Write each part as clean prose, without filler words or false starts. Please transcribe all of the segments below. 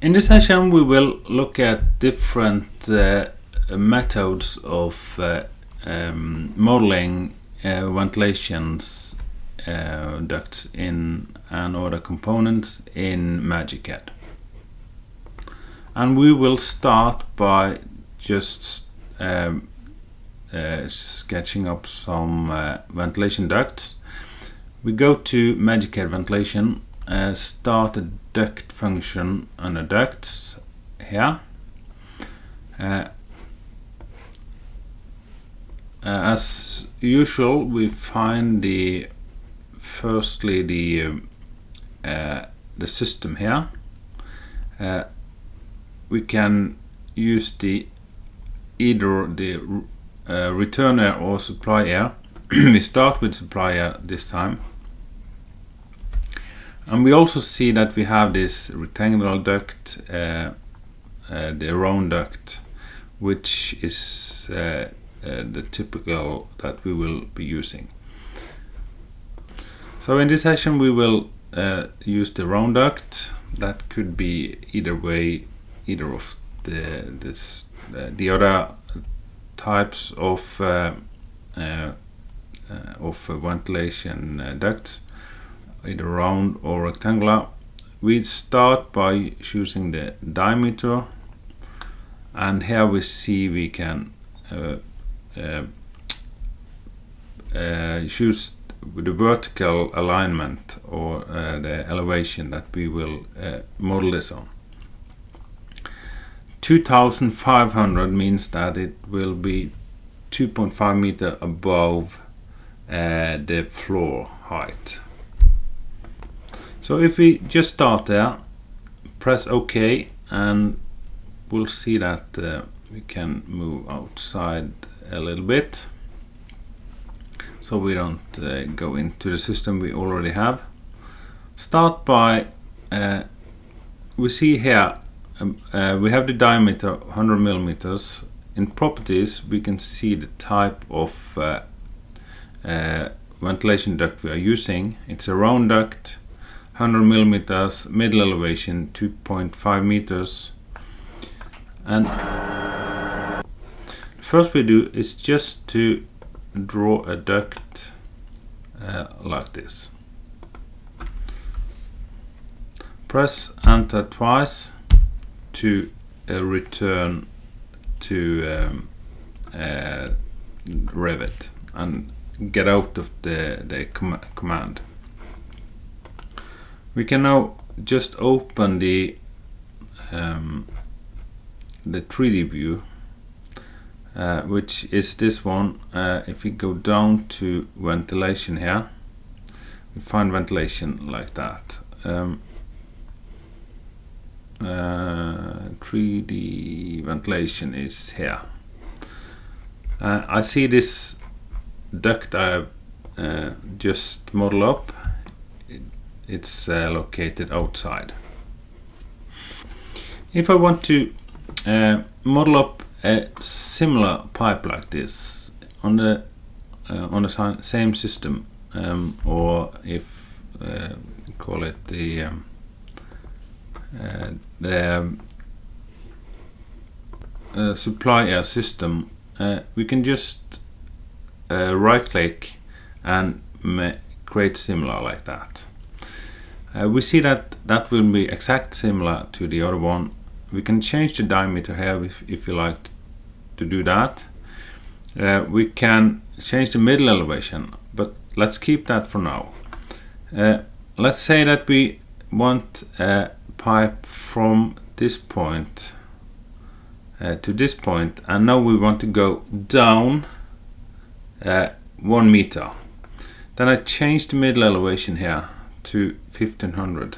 In this session we will look at different methods of modeling ventilations ducts in and other components in MagiCAD. And we will start by just sketching up some ventilation ducts. We go to MagiCAD ventilation, start a duct function under ducts here. As usual, we find firstly the system here. We can use either the return air or supply air. We start with supply air this time. And we also see that we have this rectangular duct, the round duct, which is the typical that we will be using. So in this session we will use the round duct. That could be either of the other types of ventilation ducts, either round or rectangular. We start by choosing the diameter, and here we see we can choose the vertical alignment or the elevation that we will model this on. 2500 means that it will be 2.5 meters above the floor height. So if we just start there, press OK, and we'll see that we can move outside a little bit, so we don't go into the system we already have. Start by, we see here, we have the diameter 100 millimeters. In properties we can see the type of ventilation duct we are using. It's a round duct, 100 millimeters, middle elevation 2.5 meters. And first we do is just to draw a duct like this. Press enter twice to return to Revit and get out of the command. We can now just open the 3D view, which is this one. If we go down to ventilation here, we find ventilation like that. 3D ventilation is here. I see this duct I have just modeled up. It's located outside. If I want to model up a similar pipe like this on the same system, or if call it the supply air system, we can just right click and create similar like that. We see that will be exact similar to the other one. We can change the diameter here if you like to do that. We can change the middle elevation, but let's keep that for now. Let's say that we want a pipe from this point to this point, and now we want to go down 1 meter. Then I change the middle elevation here to 1500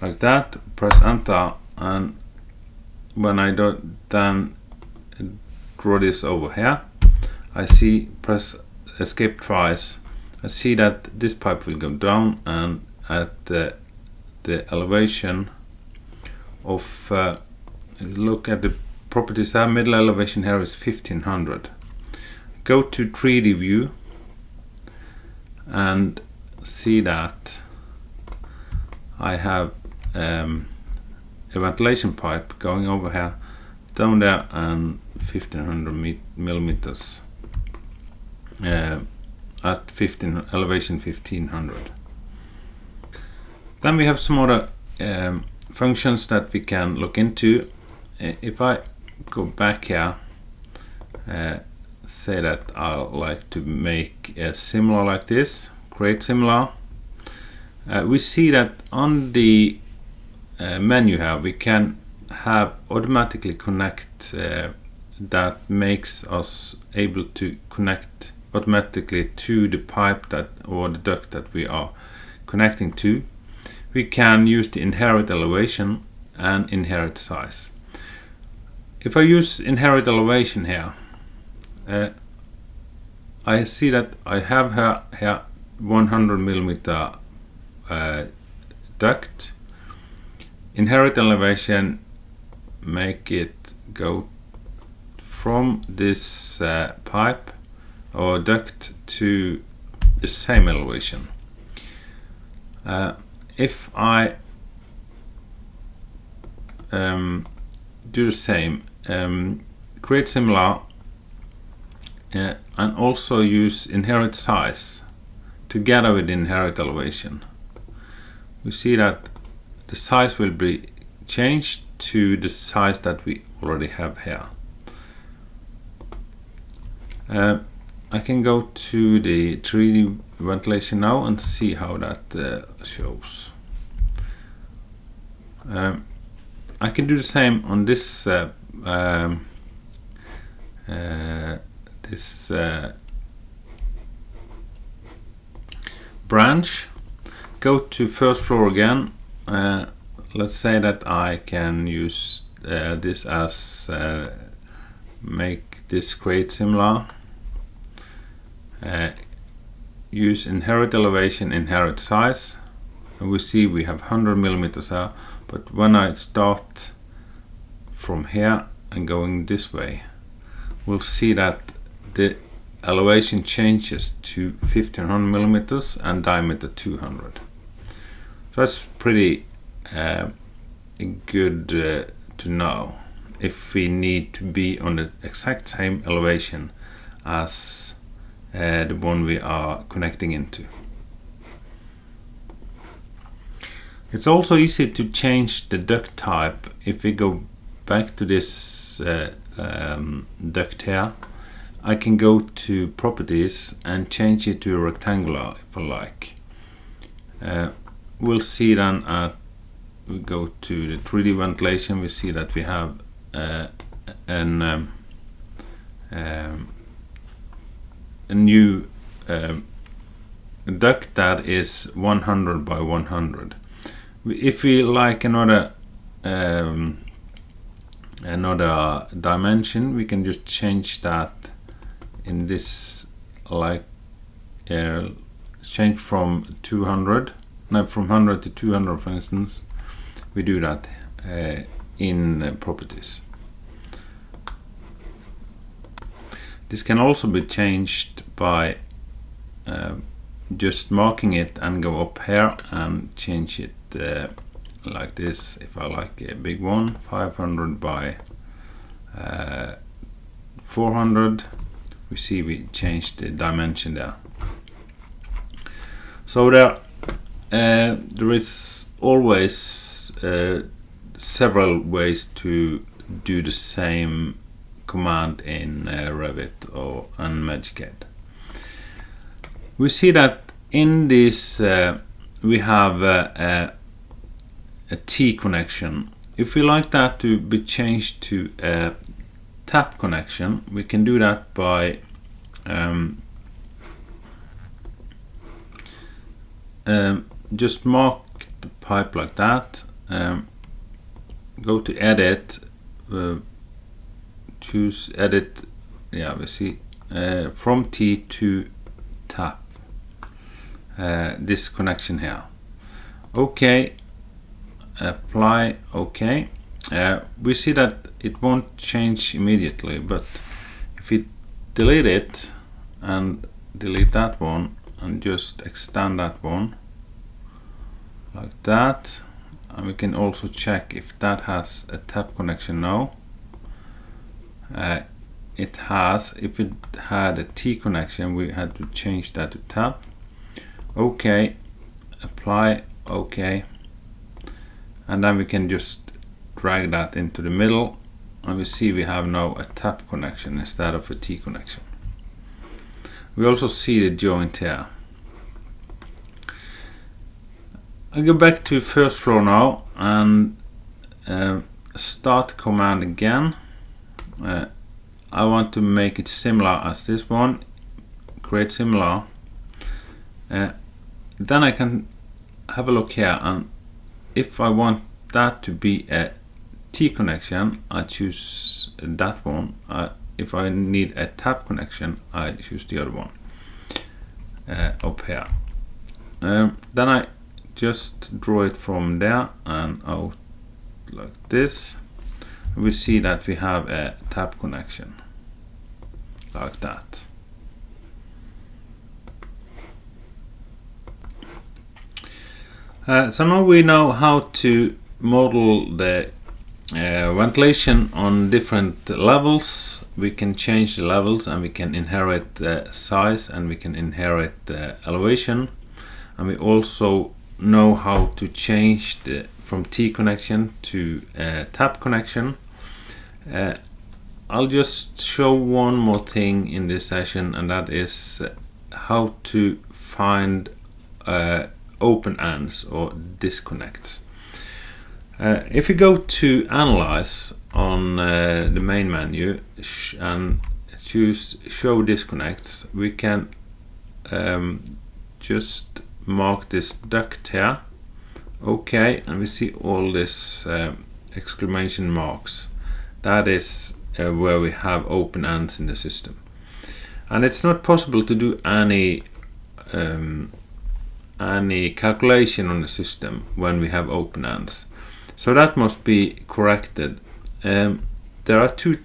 like that. Press enter, and when I then draw this over here, I see, press escape twice, I see that this pipe will go down, and at the elevation of look at the properties here, middle elevation here is 1500. Go to 3D view and see that I have a ventilation pipe going over here, down there, and 1500 millimeters at elevation 1500. Then we have some other functions that we can look into. If I go back here, say that I like to make a similar like this, create similar. We see that on the menu here we can have automatically connect, that makes us able to connect automatically to the pipe that or the duct that we are connecting to. We can use the inherit elevation and inherit size. If I use inherit elevation here, I see that I have here 100 millimeter duct. Inherit elevation make it go from this pipe or duct to the same elevation. If I do the same, create similar, and also use inherit size together with inherit elevation, we see that the size will be changed to the size that we already have here. I can go to the 3D ventilation now and see how that shows. I can do the same on this branch. Go to first floor again. Let's say that I can use this as make this create similar. Use inherit elevation, inherit size, and we see we have 100 millimeters here. But when I start from here and going this way, we'll see that the elevation changes to 1500 millimeters and diameter 200. So that's pretty good to know if we need to be on the exact same elevation as the one we are connecting into. It's also easy to change the duct type. If we go back to this duct here, I can go to properties and change it to rectangular if I like. We'll see then we go to the 3D ventilation, we see that we have a new duct that is 100 by 100. If we like another dimension, we can just change that in this, like change from 200, no, from 100 to 200 for instance. We do that in properties. This can also be changed by just marking it and go up here and change it like this. If I like a big one, 500 by 400, we see we changed the dimension there. So there is always several ways to do the same command in Revit and MagiCAD. We see that in this we have a T connection. If we like that to be changed to a tap connection, we can do that by just mark the pipe like that, go to edit, choose edit, yeah, we see from T to tap, this connection here. OK, apply, OK. We see that it won't change immediately, but if we delete it and delete that one and just extend that one like that, and we can also check if that has a tap connection now. It has. If it had a T connection, we had to change that to tap. OK, apply, OK, and then we can just drag that into the middle, and we see we have now a tap connection instead of a T connection. We also see the joint here. I'll go back to first floor now and start command again. I want to make it similar as this one, create similar. Then I can have a look here, and if I want that to be a T connection, I choose that one. If I need a tap connection, I choose the other one up here. Then I just draw it from there and out like this. We see that we have a tap connection like that. So now we know how to model the ventilation on different levels. We can change the levels, and we can inherit the size, and we can inherit the elevation, and we also know how to change from T connection to tap connection. I'll just show one more thing in this session, and that is how to find open ends or disconnects. If you go to Analyze on the main menu and choose Show Disconnects, we can just mark this duct here. OK, and we see all this exclamation marks. That is where we have open ends in the system. And it's not possible to do any calculation on the system when we have open ends. So that must be corrected. There are two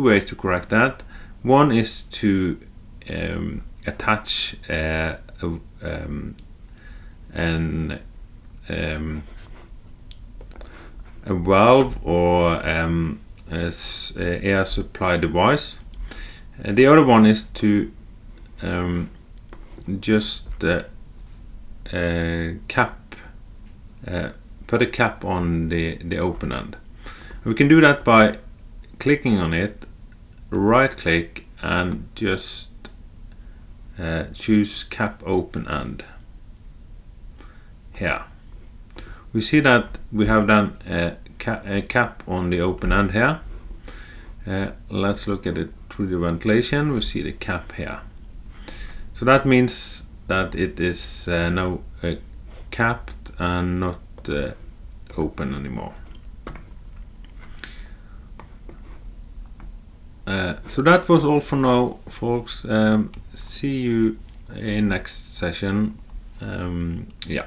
ways to correct that. One is to attach a valve or air supply device. The other one is to just put a cap on the open end. We can do that by clicking on it, right click, and just choose cap open end. Here we see that we have done a cap on the open end here. Let's look at it through the ventilation. We see the cap here. So that means that it is now capped and not open anymore. So that was all for now, folks. See you in next session. Yeah.